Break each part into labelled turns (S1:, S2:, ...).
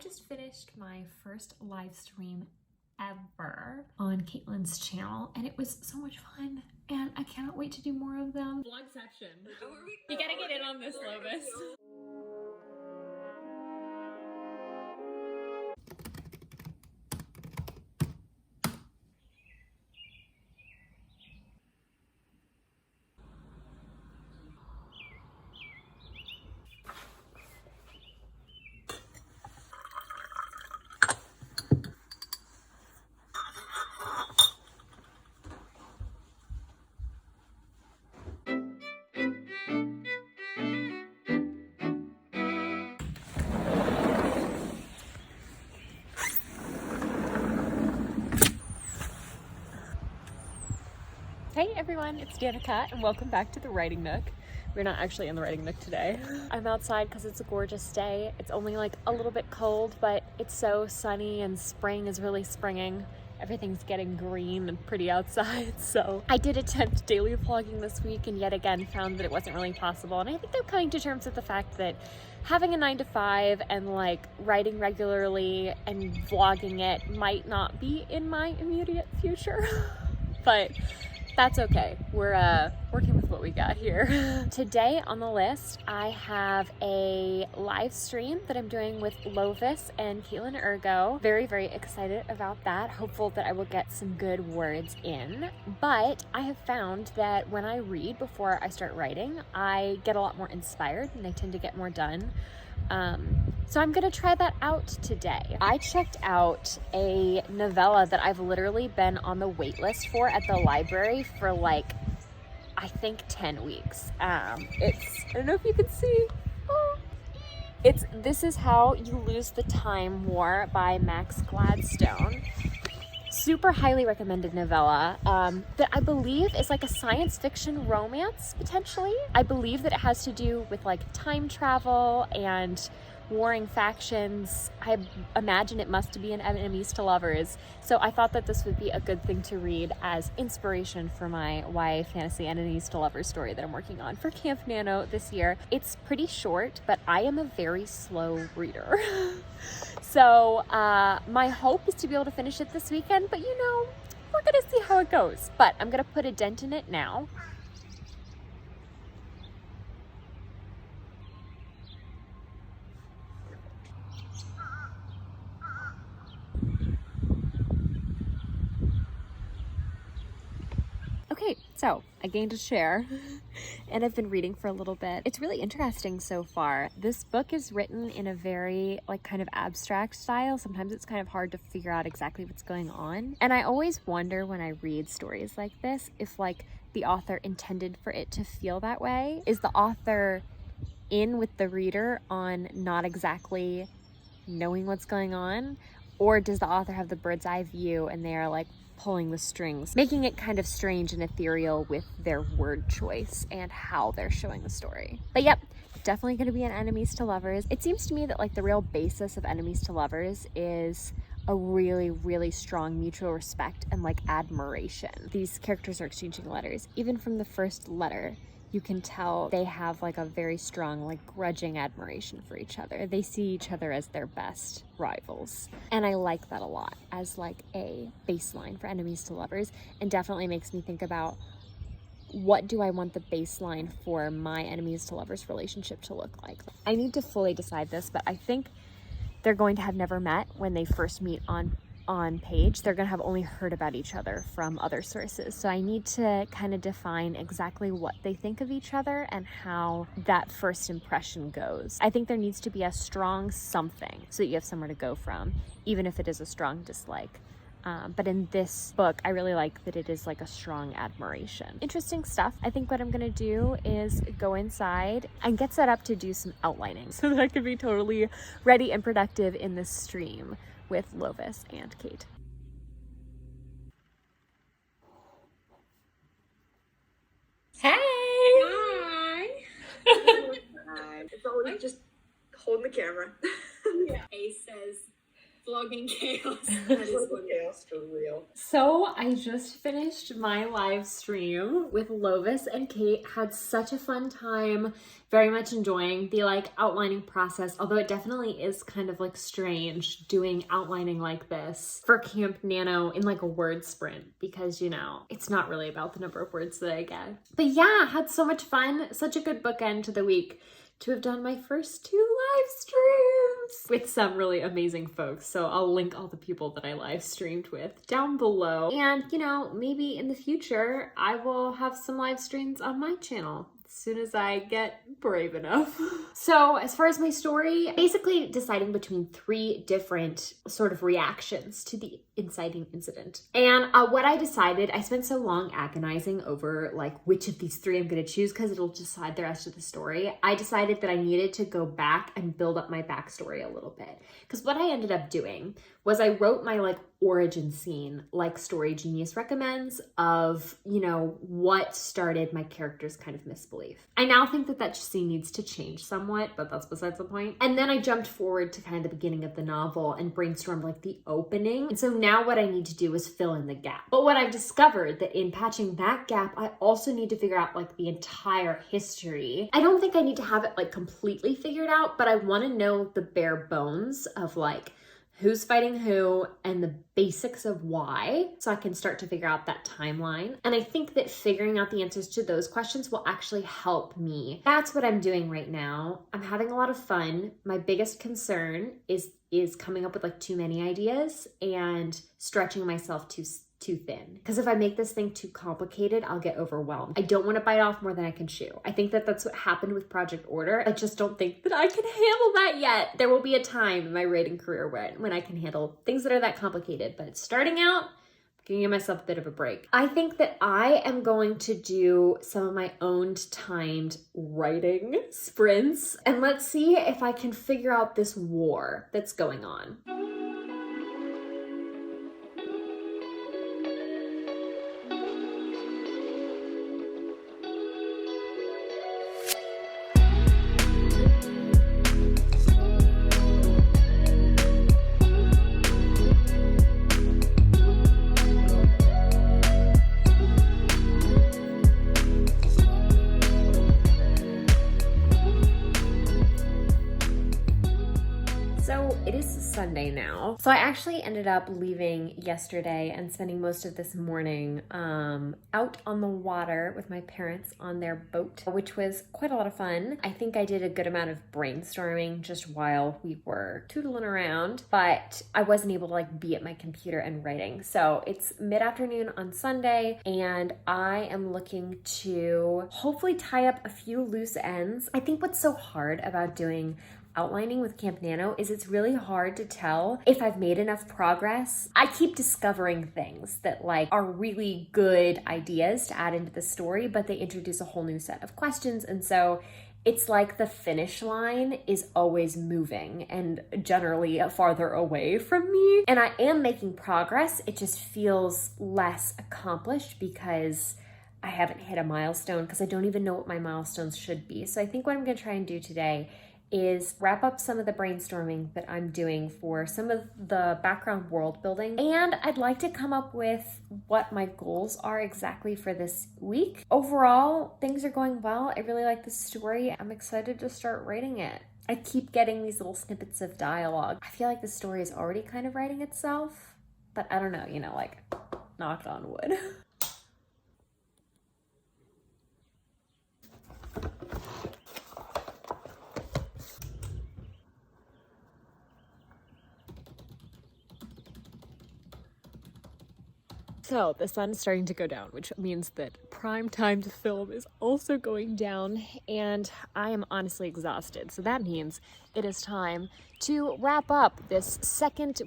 S1: just finished my first live stream ever on Caitlin's channel, and it was so much fun, and I cannot wait to do more of them. Vlogception. You gotta get in on this, Lovis. Hey everyone, it's Danica and welcome back to the writing nook. We're not actually in the writing nook today. I'm outside because it's a gorgeous day. It's only like a little bit cold, but it's so sunny and spring is really springing. Everything's getting green and pretty outside. So I did attempt daily vlogging this week and yet again found that it wasn't really possible. And I think I'm coming to terms with the fact that having a 9-to-5 and like writing regularly and vlogging it might not be in my immediate future, but that's okay. We're working with what we got here. Today on the list, I have a live stream that I'm doing with Lovis and Caitlin Ergo. Very, very excited about that. Hopeful that I will get some good words in. But I have found that when I read before I start writing, I get a lot more inspired and I tend to get more done. So I'm gonna try that out today. I checked out a novella that I've literally been on the wait list for at the library for like, I think 10 weeks. I don't know if you can see. Oh. It's This Is How You Lose the Time War by Max Gladstone. Super highly recommended novella that I believe is like a science fiction romance, potentially. I believe that it has to do with like time travel and warring factions. I imagine it must be an enemies to lovers. So I thought that this would be a good thing to read as inspiration for my YA fantasy enemies to lovers story that I'm working on for Camp NaNo this year. It's pretty short, but I am a very slow reader. So my hope is to be able to finish it this weekend, but you know, we're gonna see how it goes. But I'm gonna put a dent in it now. Okay, so I gained a share and I've been reading for a little bit. It's really interesting so far. This book is written in a very like kind of abstract style. Sometimes it's kind of hard to figure out exactly what's going on. And I always wonder when I read stories like this, if like the author intended for it to feel that way. Is the author in with the reader on not exactly knowing what's going on? Or does the author have the bird's eye view and they are like pulling the strings, making it kind of strange and ethereal with their word choice and how they're showing the story. But yep, definitely going to be an enemies to lovers. It seems to me that like the real basis of enemies to lovers is a really, really strong mutual respect and like admiration. These characters are exchanging letters. Even from the first letter, you can tell they have like a very strong, like grudging admiration for each other. They see each other as their best rivals. And I like that a lot as like a baseline for enemies to lovers, and definitely makes me think about what do I want the baseline for my enemies to lovers relationship to look like. I need to fully decide this, but I think they're going to have never met when they first meet on page. They're gonna have only heard about each other from other sources. So I need to kind of define exactly what they think of each other and how that first impression goes. I think there needs to be a strong something so that you have somewhere to go from, even if it is a strong dislike. But in this book, I really like that it is like a strong admiration. Interesting stuff. I think what I'm gonna do is go inside and get set up to do some outlining so that I can be totally ready and productive in this stream with Lovis and Kate. Hey!
S2: Hi! Hi. It's always just holding the camera.
S3: Yeah. A says,
S2: vlogging chaos.
S3: That is chaos for real.
S1: So I just finished my live stream with Lovis and Kate. Had such a fun time. Very much enjoying the outlining process, although it definitely is kind of strange doing outlining like this for Camp NaNo in a word sprint, because it's not really about the number of words that I get. But yeah, had so much fun. Such a good bookend to the week to have done my first 2 live streams with some really amazing folks. So I'll link all the people that I live streamed with down below. And maybe in the future, I will have some live streams on my channel as soon as I get brave enough. So as far as my story, basically deciding between 3 different sort of reactions to the inciting incident. And what I decided, I spent so long agonizing over which of these 3 I'm gonna choose because it'll decide the rest of the story. I decided that I needed to go back and build up my backstory a little bit. Because what I ended up doing was I wrote my origin scene, like Story Genius recommends, of, what started my character's kind of misbelief. I now think that scene needs to change somewhat, but that's besides the point. And then I jumped forward to kind of the beginning of the novel and brainstormed the opening. And so now what I need to do is fill in the gap. But what I've discovered that in patching that gap, I also need to figure out the entire history. I don't think I need to have it completely figured out, but I want to know the bare bones of who's fighting who and the basics of why, so I can start to figure out that timeline. And I think that figuring out the answers to those questions will actually help me. That's what I'm doing right now. I'm having a lot of fun. My biggest concern is coming up with too many ideas and stretching myself too thin. Because if I make this thing too complicated, I'll get overwhelmed. I don't want to bite off more than I can chew. I think that that's what happened with Project Order. I just don't think that I can handle that yet. There will be a time in my writing career when I can handle things that are that complicated, but starting out, I'm gonna give myself a bit of a break. I think that I am going to do some of my own timed writing sprints, and let's see if I can figure out this war that's going on. Sunday now. So I actually ended up leaving yesterday and spending most of this morning out on the water with my parents on their boat, which was quite a lot of fun. I think I did a good amount of brainstorming just while we were tootling around, but I wasn't able to be at my computer and writing. So it's mid-afternoon on Sunday and I am looking to hopefully tie up a few loose ends. I think what's so hard about doing outlining with Camp NaNo is it's really hard to tell if I've made enough progress. I keep discovering things that are really good ideas to add into the story, but they introduce a whole new set of questions. And so it's the finish line is always moving and generally farther away from me. And I am making progress. It just feels less accomplished because I haven't hit a milestone, because I don't even know what my milestones should be. So I think what I'm gonna try and do today is wrap up some of the brainstorming that I'm doing for some of the background world building. And I'd like to come up with what my goals are exactly for this week. Overall, things are going well. I really like the story. I'm excited to start writing it. I keep getting these little snippets of dialogue. I feel like the story is already kind of writing itself, but I don't know, knock on wood. So the sun is starting to go down, which means that prime time to film is also going down, and I am honestly exhausted. So that means it is time to wrap up this second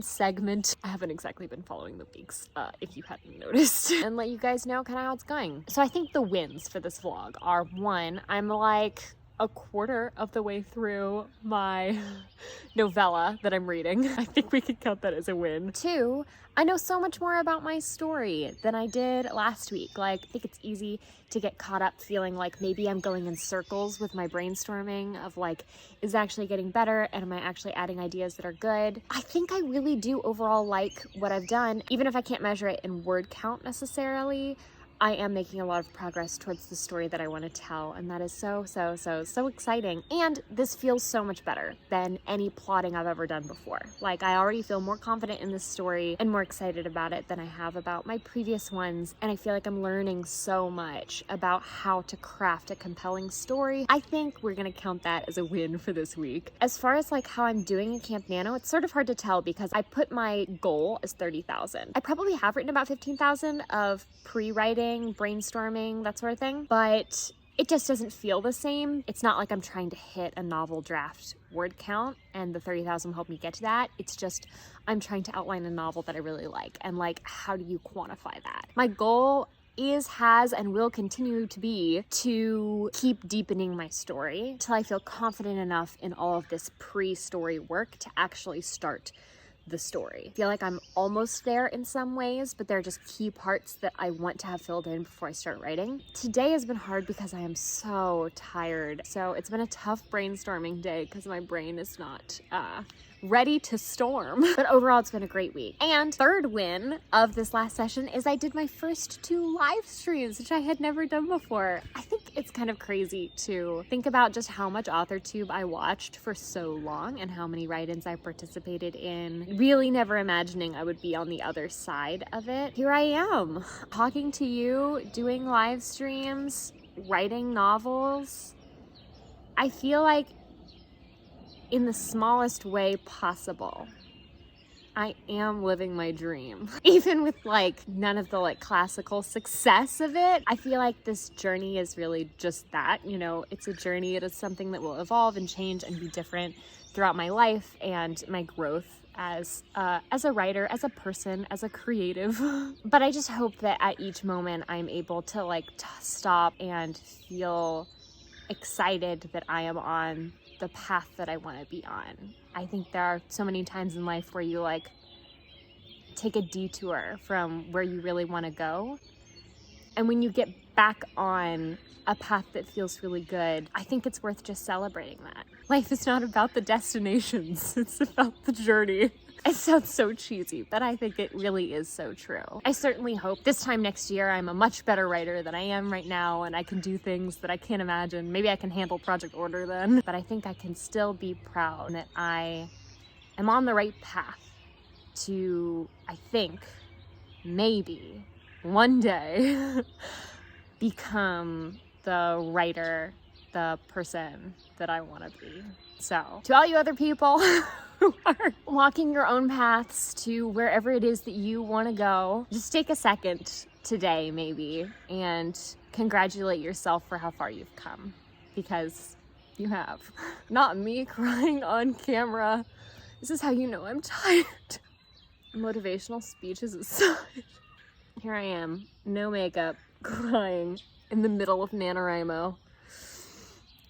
S1: segment. I haven't exactly been following the weeks, if you hadn't noticed, and let you guys know kind of how it's going. So I think the wins for this vlog are, one, I'm a quarter of the way through my novella that I'm reading. I think we could count that as a win. 2, I know so much more about my story than I did last week. Like, I think it's easy to get caught up feeling like maybe I'm going in circles with my brainstorming of like, is it actually getting better and am I actually adding ideas that are good? I think I really do overall like what I've done, even if I can't measure it in word count necessarily. I am making a lot of progress towards the story that I want to tell, and that is so exciting. And this feels so much better than any plotting I've ever done before. Like, I already feel more confident in this story and more excited about it than I have about my previous ones, and I feel like I'm learning so much about how to craft a compelling story. I think we're gonna count that as a win for this week. As far as like how I'm doing in Camp NaNo, it's sort of hard to tell because I put my goal as 30,000. I probably have written about 15,000 of pre-writing, brainstorming, that sort of thing, but it just doesn't feel the same. It's not like I'm trying to hit a novel draft word count and the 30,000 will help me get to that. It's just I'm trying to outline a novel that I really like, and like, how do you quantify that? My goal is, has, and will continue to be to keep deepening my story till I feel confident enough in all of this pre-story work to actually start the story. I feel like I'm almost there in some ways, but there are just key parts that I want to have filled in before I start writing. Today has been hard because I am so tired. So it's been a tough brainstorming day because my brain is not ready to storm. But overall, it's been a great week. And third win of this last session is I did my first 2 live streams, which I had never done before. I think it's kind of crazy to think about just how much AuthorTube I watched for so long and how many write-ins I participated in, really never imagining I would be on the other side of it. Here I am, talking to you, doing live streams, writing novels. I feel like in the smallest way possible, I am living my dream. Even with like none of the like classical success of it, I feel like this journey is really just that, you know, it's a journey. It is something that will evolve and change and be different throughout my life and my growth as a writer, as a person, as a creative. But I just hope that at each moment I'm able to like stop and feel excited that I am on the path that I want to be on. I think there are so many times in life where you like take a detour from where you really want to go. And when you get back on a path that feels really good, I think it's worth just celebrating that. Life is not about the destinations, it's about the journey. It sounds so cheesy, but I think it really is so true. I certainly hope this time next year I'm a much better writer than I am right now, and I can do things that I can't imagine. Maybe I can handle Project Order then, but I think I can still be proud that I am on the right path to, I think, maybe one day become the writer, the person that I want to be. So, to all you other people who are walking your own paths to wherever it is that you want to go, just take a second today, maybe, and congratulate yourself for how far you've come, because you have. Not me crying on camera. This is how you know I'm tired. Motivational speeches aside, here I am, no makeup, crying in the middle of NaNoWriMo.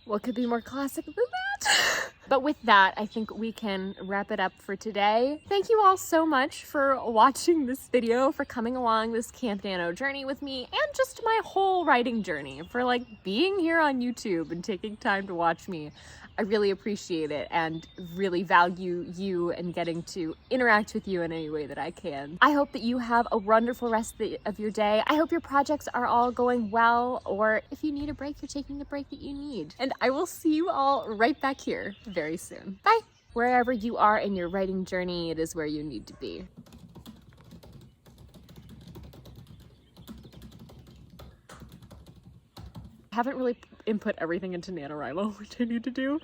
S1: What could be more classic than that? But with that, I think we can wrap it up for today. Thank you all so much for watching this video, for coming along this Camp NaNo journey with me, and just my whole writing journey, for like being here on YouTube and taking time to watch me. I really appreciate it and really value you and getting to interact with you in any way that I can. I hope that you have a wonderful rest of your day. I hope your projects are all going well, or if you need a break, you're taking the break that you need. And I will see you all right back here very soon. Bye! Wherever you are in your writing journey, it is where you need to be. I haven't really input everything into NaNoWriMo, which I need to do.